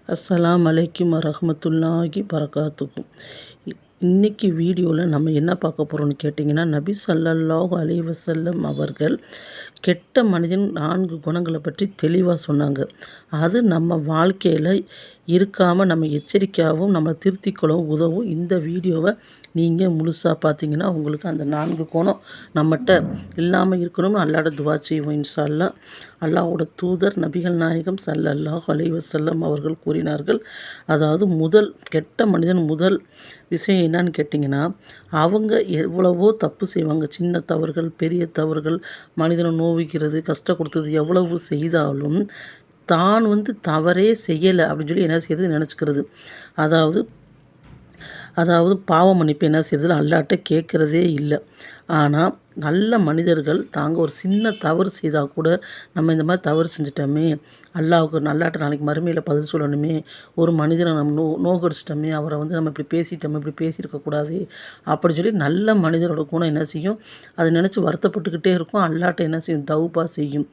அஸ்ஸலாம் அலைக்கும் வரஹ்மத்துல்லாஹி பரகாத்துக்கும். இன்றைக்கி வீடியோவில் நம்ம என்ன பார்க்க போகிறோம்னு கேட்டிங்கன்னா, நபி ஸல்லல்லாஹு அலைஹி வஸல்லம் அவர்கள் கெட்ட மனிதன் 4 குணங்களை பற்றி தெளிவாக சொன்னாங்க. அது நம்ம வாழ்க்கையில் இருக்காமல் நம்ம எச்சரிக்கையாகவும் நம்ம திருத்திக்கொள்ளவும் உதவும். இந்த வீடியோவை நீங்கள் முழுசாக பார்த்தீங்கன்னா உங்களுக்கு அந்த 4 குணம் நம்மகிட்ட இல்லாமல் இருக்கணும்னு அல்லாஹ்ட்ட துவா செய்வோம் இன்ஷா அல்லாஹ். அல்லாஹ்வோட தூதர் நபிகள் நாயகம் ஸல்லல்லாஹு அலைஹி வஸல்லம் அவர்கள் கூறினார்கள், அதாவது கெட்ட மனிதன் முதல் விஷயம் என்னன்னு கேட்டிங்கன்னா, அவங்க எவ்வளவோ தப்பு செய்வாங்க. சின்ன தவறுகள், பெரிய தவறுகள், மனிதனை நோவிக்கிறது, கஷ்டம் கொடுத்தது எவ்வளவு செய்தாலும் தான் தவறே செய்யலை அப்படின்னு சொல்லி என்ன செய்யறது நினச்சிக்கிறது. அதாவது பாவ மன்னிப்பு என்ன செய்யறதில்ல, அல்லாஹ்ட்ட கேட்குறதே இல்லை. ஆனால் நல்ல மனிதர்கள் தாங்க ஒரு சின்ன தவறு செய்தால் கூட நம்ம இந்த மாதிரி தவறு செஞ்சிட்டோமே, அல்லாஹ்ட்ட நாளைக்கு மறுமையில் பதில் சொல்லணுமே, ஒரு மனிதனை நம்ம நோகடிச்சிட்டோமே, அவரை நம்ம இப்படி பேசிட்டோமே, இப்படி பேசியிருக்கக்கூடாது அப்படின்னு சொல்லி நல்ல மனிதரோட குணம் என்ன செய்யும், அதை நினச்சி வருத்தப்பட்டுக்கிட்டே இருக்கும். அல்லாஹ்ட்ட என்ன செய்யும், தௌபா செய்யும்.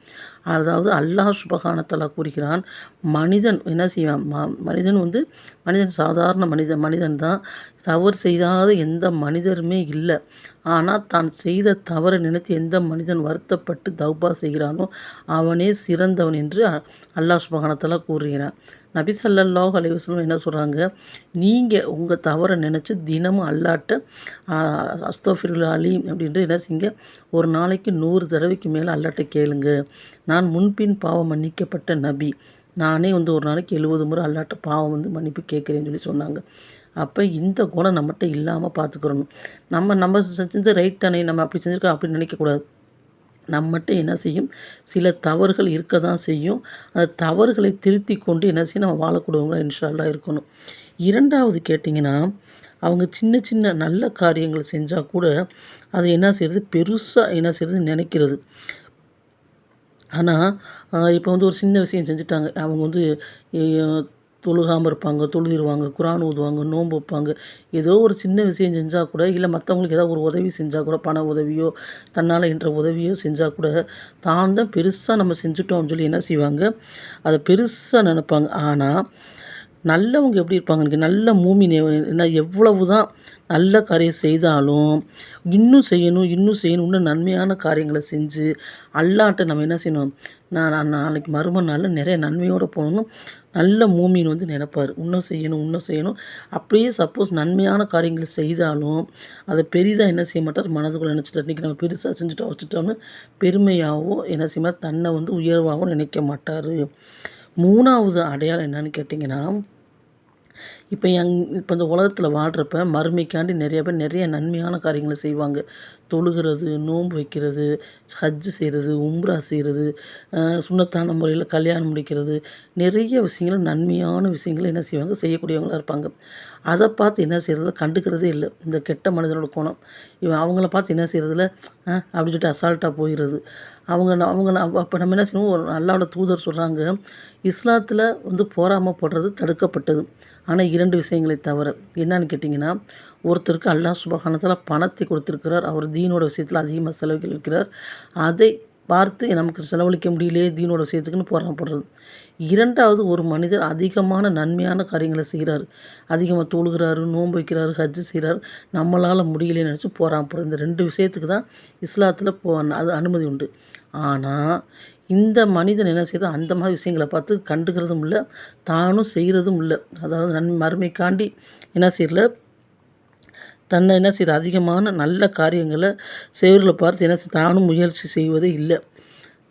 அதாவது அல்லாஹ் சுப்ஹானஹு வ தஆலா கூறுகிறான், மனிதன் என்ன செய்வான், மனிதன் சாதாரண மனிதன் தான், தவறு செய்யாத எந்த மனிதருமே இல்லை. ஆனால் தான் செய்த தவறை நினைத்து எந்த மனிதன் வருத்தப்பட்டு தௌபா செய்கிறானோ அவனே சிறந்தவன் என்று அல்லாஹ் சுப்ஹானஹு வ தஆலா கூறுகிறான். நபி ஸல்லல்லாஹு அலைஹி வஸல்லம் என்ன சொல்கிறாங்க, நீங்கள் உங்கள் தவறை நினச்சி தினமும் அல்லாஹ்ட்ட அஸ்தக்ஃபிருல்லாஹ் அலீம் அப்படின்ட்டு என்ன செய்யுங்க, ஒரு நாளைக்கு 100 தடவைக்கு மேலே அல்லாஹ்ட்ட கேளுங்க. நான் முன்பின் பாவம் மன்னிக்கப்பட்ட நபி, நானே ஒரு நாளைக்கு 70 முறை அல்லாஹ்ட்ட பாவம் மன்னிப்பு கேட்குறேன்னு சொல்லி சொன்னாங்க. அப்போ இந்த குணம் நம்மகிட்ட இல்லாமல் பார்த்துக்கிறணும். நம்ம செஞ்சது ரைட் தானே, நம்ம அப்படி செஞ்சுருக்கோம் அப்படின்னு நினைக்கக்கூடாது. நம்மகிட்ட என்ன செய்யும், சில தவறுகள் இருக்க தான் செய்யும். அந்த தவறுகளை திருத்தி கொண்டு என்ன செய்யும், நம்ம வாழக்கூடியவங்க இன்ஷா அல்லாஹ் இருக்கணும். 2வது கேட்டிங்கன்னா, அவங்க சின்ன சின்ன நல்ல காரியங்கள் செஞ்சால் கூட அது என்ன செய்கிறது, பெருசாக என்ன செய்கிறது நினைக்கிறது. ஆனால் இப்போ ஒரு சின்ன விஷயம் செஞ்சுட்டாங்க, அவங்க தொழுகாமல் இருப்பாங்க, தொழுகிடுவாங்க, குரான் ஓதுவாங்க, நோன்பு வைப்பாங்க. ஏதோ ஒரு சின்ன விஷயம் செஞ்சால் கூட, இல்லை மற்றவங்களுக்கு ஏதாவது ஒரு உதவி செஞ்சால் கூட, பண உதவியோ தன்னால் என்ற உதவியோ செஞ்சால் கூட, தான் தான் பெருசாக நம்ம செஞ்சுட்டோம் அப்படின்னு சொல்லி என்ன செய்வாங்க, அதை பெருசாக நினைப்பாங்க. ஆனால் நல்லவங்க எப்படி இருப்பாங்க, நல்ல மூமின் என்ன எவ்வளவு தான் நல்ல காரியம் செய்தாலும் இன்னும் செய்யணும், இன்னும் நன்மையான காரியங்களை செஞ்சு அல்லாஹ்ட்ட நம்ம என்ன செய்யணும், நான் நாளைக்கு மறுமை நாளில் நிறைய நன்மையோடு போகணும். நல்ல மூமின் நினைப்பார், இன்னும் செய்யணும். அப்படியே சப்போஸ் நன்மையான காரியங்கள் செய்தாலும் அதை பெரிதாக என்ன செய்ய மாட்டார், மனதுக்குள்ளே நினச்சிட்டு இன்றைக்கி நம்ம பெருசாக வச்சுட்டோம்னு பெருமையாகவும் என்ன செய்ய தன்னை உயர்வாகவும் நினைக்க மாட்டார். 3வது அடையாளம் என்னன்னு கேட்டிங்கன்னா, இப்போ இந்த உலகத்தில் வாழ்கிறப்ப மறுமைக்காண்டி நிறைய பேர் நிறைய நன்மையான காரியங்களை செய்வாங்க. தொழுகிறது, நோன்பு வைக்கிறது, ஹஜ்ஜு செய்கிறது, உம்ரா செய்கிறது, சுன்னத்தான முறையில் கல்யாணம் முடிக்கிறது, நிறைய விஷயங்கள் நன்மையான விஷயங்கள் என்ன செய்வாங்க, செய்யக்கூடியவங்களாக இருப்பாங்க. அதை பார்த்து என்ன செய்கிறதில்ல, கண்டுக்கிறதே இல்லை இந்த கெட்ட மனிதனோட குணம். அவங்கள பார்த்து என்ன செய்கிறதில்ல, அப்படின்னு சொல்லிட்டு அசால்ட்டாக போயிடுறது. அப்போ நம்ம என்ன செய்யணும், ஒரு அல்லாஹ்வோட தூதர் சொல்கிறாங்க, இஸ்லாத்தில் போராமப்படுறது தடுக்கப்பட்டது. ஆனால் 2 விஷயங்களை தவிர. என்னன்னு கேட்டிங்கன்னா, ஒருத்தருக்கு அல்லாஹ் சுப்ஹானஹு வ தஆலா பணத்தை கொடுத்துருக்கிறார், அவர் தீனோட விஷயத்தில் அதிகமாக செலவழிக்கிறார். அதை பார்த்து நமக்கு செலவழிக்க முடியலையே தீனோட விஷயத்துக்குன்னு போராமப்படுறது. 2வது, ஒரு மனிதர் அதிகமான நன்மையான காரியங்களை செய்கிறார், அதிகமாக தொழுகிறாரு, நோன்பு வைக்கிறாரு, ஹஜ்ஜு செய்கிறார், நம்மளால் முடியலைன்னு நினச்சி போராமப்படுறது. இந்த 2 விஷயத்துக்கு தான் இஸ்லாத்தில் அது அனுமதி உண்டு. ஆனால் இந்த மனிதன் என்ன செய்யுது, அந்த மாதிரி விஷயங்களை பார்த்து கண்டுக்கிறதும் இல்லை, தானும் செய்கிறதும் இல்லை. அதாவது மறுமைக்காண்டி என்ன செய்யல, தன்னை என்ன செய்யுது, அதிகமான நல்ல காரியங்களை செய்வர்களை பார்த்து என்ன தானும் முயற்சி செய்வதே இல்லை.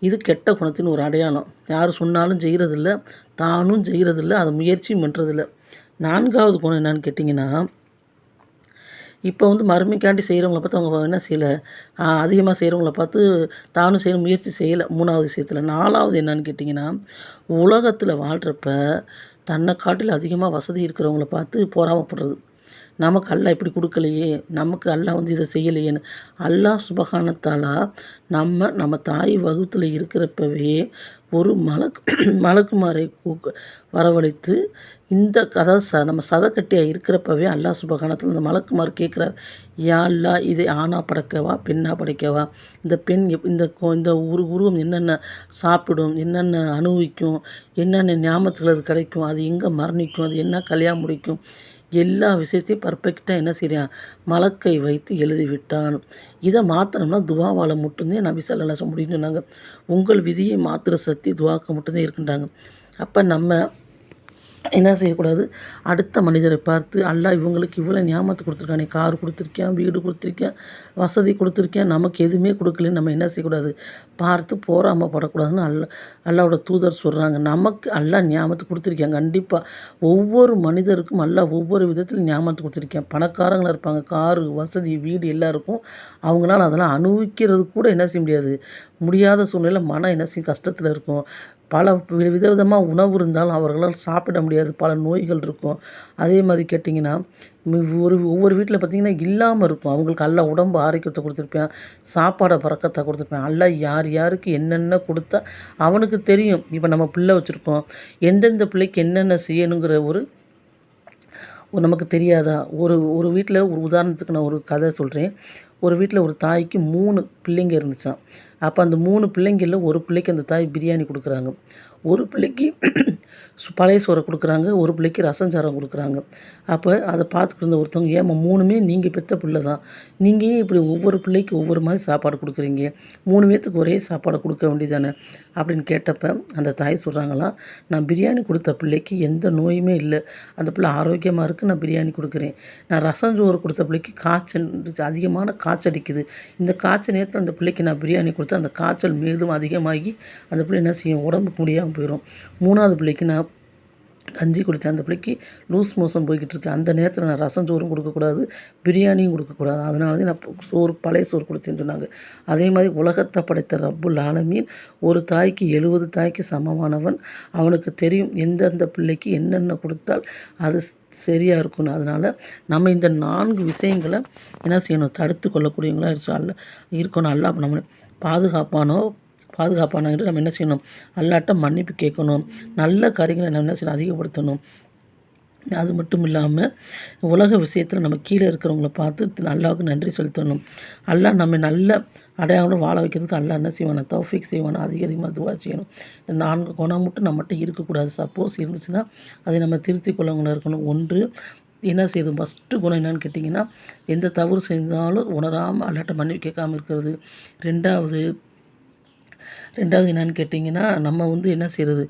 இது கெட்ட குணத்தின் ஒரு அடையாளம். யார் சொன்னாலும் செய்கிறதில்ல, தானும் செய்கிறதில்ல, அதை முயற்சியும் பண்ணுறதில்ல. 4வது குணம் என்னன்னு கேட்டிங்கன்னா, இப்போ மறுமைக்காண்டி செய்கிறவங்கள பார்த்து அவங்க என்ன செய்யலை, அதிகமாக செய்கிறவங்கள பார்த்து தானும் செய்ய முயற்சி செய்யலை. 3வது விஷயத்தில். 4வது என்னன்னு கேட்டிங்கன்னா, உலகத்தில் வாழ்கிறப்ப தன்னை காட்டில் அதிகமாக வசதி இருக்கிறவங்கள பார்த்து பொறாமைப்படுறது. நமக்கு அல்லாஹ் இப்படி கொடுக்கலையே, நமக்கு அல்லாஹ் இதை செய்யலையேன்னு. அல்லாஹ் சுப்ஹானஹு வ தஆலா நம்ம தாய் வகுத்தில் இருக்கிறப்பவே ஒரு மலக்குமாரை வரவழைத்து இந்த அதாவது நம்ம சதக்கட்டியாக இருக்கிறப்பவே அல்லாஹ் சுப்ஹானஹு இந்த மலக்குமார் கேட்குறார், யா அல்லாஹ் இதை ஆணா படைக்கவா பெண்ணா படைக்கவா? இந்த பெண் இந்த உருவம் என்னென்ன சாப்பிடும், என்னென்ன அனுபவிக்கும், என்னென்ன ஞாபகத்துகள் அது கிடைக்கும், அது எங்கே மரணிக்கும், அது என்ன கல்யாணம் முடிக்கும், எல்லா விஷயத்தையும் பர்ஃபெக்டாக என்ன செய்றான், மலக்கை வைத்து எழுதிவிட்டான். இதை மாற்றணும்னா துவாவால் மட்டும்தான் நபி ஸல்லல்லாஹு அலைஹி வஸல்லம் முடியும்னு சொன்னாங்க. உங்கள் விதியை மாற்றுற சக்தி துவாக்கு மட்டும்தான் இருக்குன்றாங்க. அப்போ நம்ம என்ன செய்யக்கூடாது, அடுத்த மனிதரை பார்த்து அல்லாஹ் இவங்களுக்கு இவ்வளோ ஞாபகத்தை கொடுத்துருக்கானே, கார் கொடுத்துருக்கேன், வீடு கொடுத்துருக்கேன், வசதி கொடுத்துருக்கேன், நமக்கு எதுவுமே கொடுக்கலன்னு நம்ம என்ன செய்யக்கூடாது, பார்த்து பொறாமைப்படக்கூடாதுன்னு அல்லாஹ்வோட தூதர் சொல்கிறாங்க. நமக்கு அல்லாஹ் ஞாபகத்தை கொடுத்துருக்கேன். கண்டிப்பாக ஒவ்வொரு மனிதருக்கும் அல்லாஹ் ஒவ்வொரு விதத்தில் ஞாபகத்தை கொடுத்துருக்கேன். பணக்காரங்களாக இருப்பாங்க, காரு வசதி வீடு எல்லாம் இருக்கும். அவங்களால அதெல்லாம் அனுபவிக்கிறது கூட என்ன செய்ய முடியாது, முடியாத சூழ்நிலை மனம் என்ன செய்யும், கஷ்டத்தில் இருக்கும். பல விதவிதமாக உணவு இருந்தாலும் அவர்களால் சாப்பிட முடியாது, பல நோய்கள் இருக்கும். அதே மாதிரி கேட்டிங்கன்னா ஒவ்வொரு வீட்டில் பார்த்திங்கன்னா இல்லாமல் இருக்கும். அவங்களுக்கு அல்லாஹ் உடம்பு ஆரோக்கியத்தை கொடுத்துருப்பேன், சாப்பாடை பறக்கத்தை கொடுத்துருப்பேன். அல்லாஹ் யார் யாருக்கு என்னென்ன கொடுத்தா அவனுக்கு தெரியும். இப்போ நம்ம பிள்ளை வச்சுருக்கோம், எந்தெந்த பிள்ளைக்கு என்னென்ன செய்யணுங்கிற நமக்கு தெரியாதா? ஒரு வீட்டில் ஒரு உதாரணத்துக்கு நான் ஒரு கதை சொல்கிறேன். ஒரு வீட்டில் ஒரு தாய்க்கு 3 பிள்ளைங்க இருந்துச்சாம். அப்போ அந்த 3 பிள்ளைங்களில் ஒரு பிள்ளைக்கு அந்த தாய் பிரியாணி கொடுக்குறாங்க, ஒரு பிள்ளைக்கு பழைய சோறை கொடுக்குறாங்க, ஒரு பிள்ளைக்கு ரசம் சாதம் கொடுக்குறாங்க. அப்போ அதை பார்த்துட்டு இருந்த ஒருத்தவங்க, ஏம்மா 3மே நீங்கள் பெற்ற பிள்ளை தான், நீங்கள் ஏன் இப்படி ஒவ்வொரு பிள்ளைக்கு ஒவ்வொரு மாதிரி சாப்பாடு கொடுக்குறீங்க, 3 பேர்த்துக்கு ஒரே சாப்பாடை கொடுக்க வேண்டியதானே அப்படின்னு கேட்டப்போ அந்த தாய் சொல்கிறாங்களாம், நான் பிரியாணி கொடுத்த பிள்ளைக்கு எந்த நோயுமே இல்லை, அந்த பிள்ளை ஆரோக்கியமாக இருக்குது, நான் பிரியாணி கொடுக்குறேன். நான் ரசம் சோறு கொடுத்த பிள்ளைக்கு காய்ச்சல் அதிகமான காய்ச்சல் அடிக்குது, இந்த காய்ச்சல் நேரத்தில் அந்த பிள்ளைக்கு நான் பிரியாணி கொடுத்து அந்த காய்ச்சல் மேலும் அதிகமாகி அந்த பிள்ளை என்ன செய்யும், உடம்புக்கு முடியாமல் போயிடும். 3வது பிள்ளைக்கு நான் கஞ்சி கொடுத்தேன், அந்த பிள்ளைக்கு லூஸ் மோஷன் போய்கிட்டு இருக்கு, அந்த நேரத்தில் நான் ரசம் சோறும் கொடுக்கக்கூடாது, பிரியாணியும் கொடுக்கக்கூடாது, அதனால தான் நான் பழைய சோறு கொடுத்தேன்னு சொன்னாங்க. அதே மாதிரி உலகத்தை படைத்த ரப்புல் ஆலமீன் ஒரு தாய்க்கு 70 தாய்க்கு சமமானவன். அவனுக்கு தெரியும் எந்தெந்த பிள்ளைக்கு என்னென்ன கொடுத்தால் அது சரியாக இருக்கணும். அதனால் நம்ம இந்த 4 விஷயங்களை என்ன செய்யணும், தடுத்து கொள்ளக்கூடியவங்களா இருக்கணும். அல்லாஹ் நம்ம பாதுகாப்பானோ என்று நம்ம என்ன செய்யணும், அல்லாஹ்ட்ட மன்னிப்பு கேட்கணும். நல்ல காரியங்களை நம்ம என்ன செய்யணும், அதிகப்படுத்தணும். அது மட்டும் இல்லாமல் உலக விஷயத்தில் நம்ம கீழே இருக்கிறவங்கள பார்த்து அல்லாஹ்வுக்கு நன்றி செலுத்தணும். அல்லாஹ் நம்ம நல்ல அடையாளம் வாழ வைக்கிறதுக்கு அல்லாஹ் என்ன செய்வானா, தௌஃபீக் செய்வானா, அதிகமாக துவா செய்யணும். இந்த 4 குணம் மட்டும் நம்மகிட்ட இருக்கக்கூடாது. சப்போஸ் இருந்துச்சுன்னா அதை நம்ம திருத்திக் கொள்ளவங்களா இருக்கணும். ஒன்று என்ன செய்யுது, ஃபஸ்ட்டு குணம் என்னன்னு கேட்டிங்கன்னா, எந்த தவறு செஞ்சாலும் உணராமல் அல்லாஹ்ட்ட மன்னிப்பு கேட்காமல் இருக்கிறது. ரெண்டாவது என்னன்னு கேட்டிங்கன்னா, நம்ம என்ன செய்கிறது,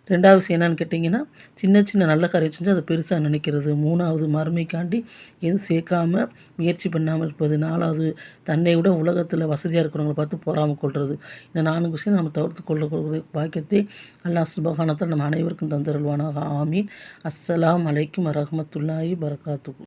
ரெண்டாவது விஷயம் என்னன்னு கேட்டிங்கன்னா, சின்ன சின்ன நல்ல காரியம் செஞ்சு அதை பெருசாக நினைக்கிறது. 3வது மறுமைக்காண்டி எதுவும் சேர்க்காம முயற்சி பண்ணாமல் இருப்பது. 4வது தன்னை விட உலகத்தில் வசதியாக இருக்கிறவங்களை பார்த்து பொறாமல் கொள்வது. இந்த 4 விஷயம் நம்ம தவிர்த்து கொள்ளக்கூடிய பாக்கியத்தை அல்லாஹ் சுப்ஹானஹு வ தஆலா நம்ம அனைவருக்கும் தந்தருள்வானாக. ஆமீன். அஸ்ஸலாமு அலைக்கும் வரஹ்மத்துல்லாஹி வபரகாத்துஹு.